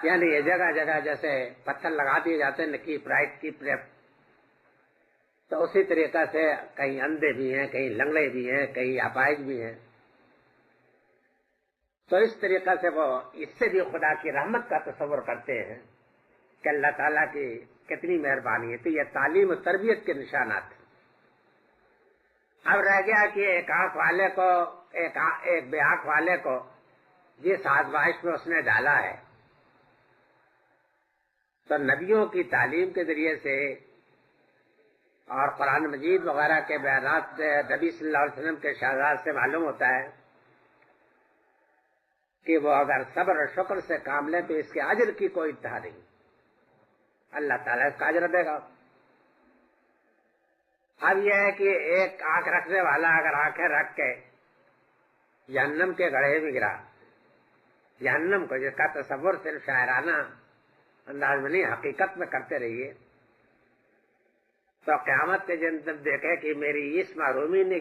یعنی یہ جگہ جگہ جیسے پتھر لگا دیے جاتے ہیں کیپ رائٹ کیپ لیفٹ، تو اسی طریقہ سے کہیں اندھے بھی ہیں، کہیں لنگڑے بھی ہیں، کہیں اپاہج بھی ہیں. تو اس طریقہ سے وہ اس سے بھی خدا کی رحمت کا تصور کرتے ہیں کہ اللہ تعالیٰ کی کتنی مہربانی ہے. تو یہ تعلیم و تربیت کے نشانات ہیں. اب رہ گیا کہ ایک آنکھ والے کو ایک بے آنکھ والے کو جس آزمائش میں اس نے ڈالا ہے، تو نبیوں کی تعلیم کے ذریعے سے اور قرآن مجید وغیرہ کے بیانات سے نبی صلی اللہ علیہ وسلم کے ارشادات سے معلوم ہوتا ہے کہ وہ اگر صبر اور شکر سے کام لے تو اس کے اجر کی کوئی انتہا نہیں، اللہ تعالیٰ اس کا اجر دے گا. اب یہ ہے کہ ایک آنکھ رکھنے والا اگر آنکھیں رکھ کے جہنم کے گڑھے میں گرا، جہنم کو جس کا تصور صرف شاعرانہ انداز میں نہیں حقیقت میں کرتے رہیے، تو قیامت کے دن جب دیکھے کہ میری اس محرومی نے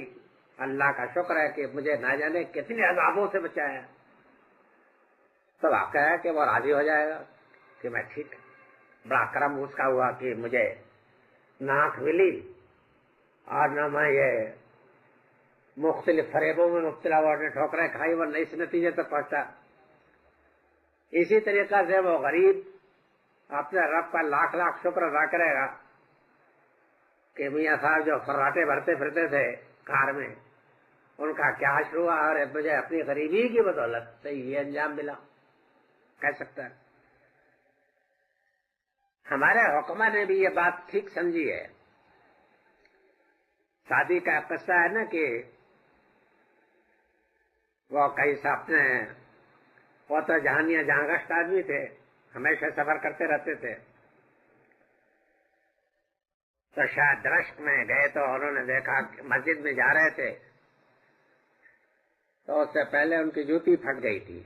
اللہ کا شکر ہے کہ مجھے نہ جانے کتنے عذابوں سے بچایا، تو واقع ہے کہ وہ راضی ہو جائے گا کہ میں ٹھیک، بڑا کرم اس کا ہوا کہ مجھے نہ آنکھ ملی اور نہ میں یہ مختلف فریبوں میں مبتلا ہوا نے ٹھوکریں کھائی ورنہ اس نتیجے تک پہنچا. اسی طریقہ سے وہ غریب اپنے رب کا لاکھ لاکھ شکر ادا کرے گا کہ میاں صاحب جو فراٹے بھرتے پھرتے تھے کار میں، ان کا کیا حشر ہوا اور مجھے اپنی غریبی کی بدولت سے یہ انجام ملا. کہہ سکتا ہے ہمارے حکماء نے بھی یہ بات ٹھیک سمجھی ہے. شادی کا قصہ ہے نا کہ وہ کئی اپنے وہ تو جہانیاں جہاں آدمی تھے، ہمیشہ سفر کرتے رہتے تھے. تو شاید دمشق میں گئے تو انہوں نے دیکھا کہ مسجد میں جا رہے تھے تو اس سے پہلے ان کی جوتی پھٹ گئی تھی.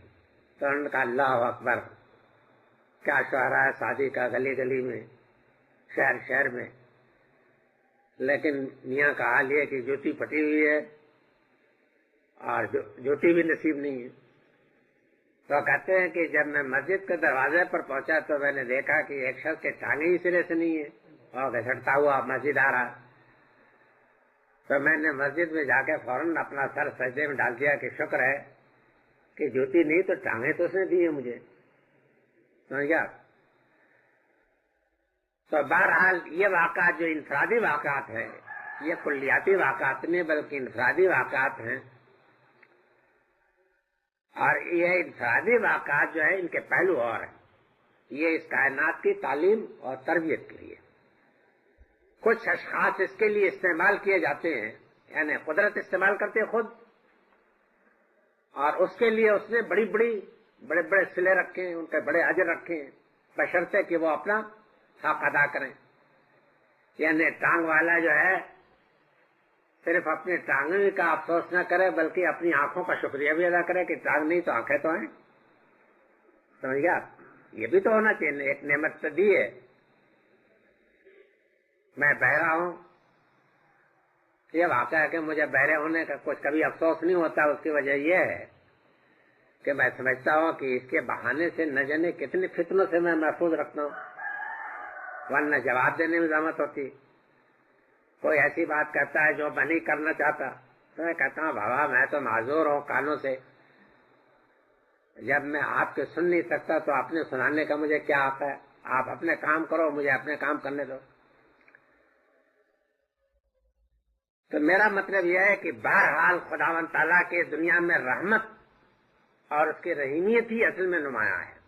تو انہوں نے کہا اللہ اکبر، کیا شہرا ہے شادی کا گلی گلی میں شہر شہر میں، لیکن میاں کا حال یہ کہ جوتی پھٹی ہوئی ہے اور جوتی بھی نصیب نہیں ہے. تو کہتے ہیں کہ جب میں مسجد کے دروازے پر پہنچا تو میں نے دیکھا کہ ایک شخص کے ٹانگیں ہی سرے سے نہیں ہے اور گھسٹتا ہوا مسجد آ رہا. تو میں نے مسجد میں جا کے فوراً اپنا سر سجدے میں ڈال دیا کہ شکر ہے کہ جوتی نہیں تو ٹانگیں تو اس نے دی ہے مجھے. سمجھ گیا؟ تو بہرحال یہ واقعات جو انفرادی واقعات ہیں، یہ کلیاتی واقعات نہیں بلکہ انفرادی واقعات ہیں، اور یہ انفرادی واقعات جو ہے ان کے پہلو اور ہیں. یہ اس کائنات کی تعلیم اور تربیت کے لیے کچھ اشخاص اس کے لیے استعمال کیے جاتے ہیں، یعنی قدرت استعمال کرتے خود، اور اس کے لیے اس نے بڑے بڑے صلے رکھے ہیں، ان کے بڑے اجر رکھے ہیں، بشرطے کہ وہ اپنا حق ادا کریں. یعنی ٹانگ والا جو ہے صرف اپنی ٹانگیں کا افسوس نہ کرے بلکہ اپنی آنکھوں کا شکریہ بھی ادا کرے کہ ٹانگ نہیں تو آنکھیں تو ہیں. سمجھ گیا؟ یہ بھی تو ہونا چاہیے، ایک نعمت تو دی ہے. میں بہرا ہوں، یہ واقعہ ہے کہ مجھے بہرے ہونے کا کچھ کبھی افسوس نہیں ہوتا. اس کی وجہ یہ ہے کہ میں سمجھتا ہوں کہ اس کے بہانے سے نہ جانے کتنے فتنوں سے میں محفوظ رکھتا ہوں، ورنہ جواب دینے میں زحمت ہوتی. کوئی ایسی بات کرتا ہے جو میں نہیں کرنا چاہتا تو میں کہتا ہوں بابا میں تو معذور ہوں کانوں سے، جب میں آپ کے سن نہیں سکتا تو اپنے سنانے کا مجھے کیا حق ہے. آپ اپنے کام کرو، مجھے اپنے کام کرنے دو. تو میرا مطلب یہ ہے کہ بہرحال خداوند تعالیٰ کے دنیا میں رحمت اور اس کی رحیمیت ہی اصل میں نمایاں ہے.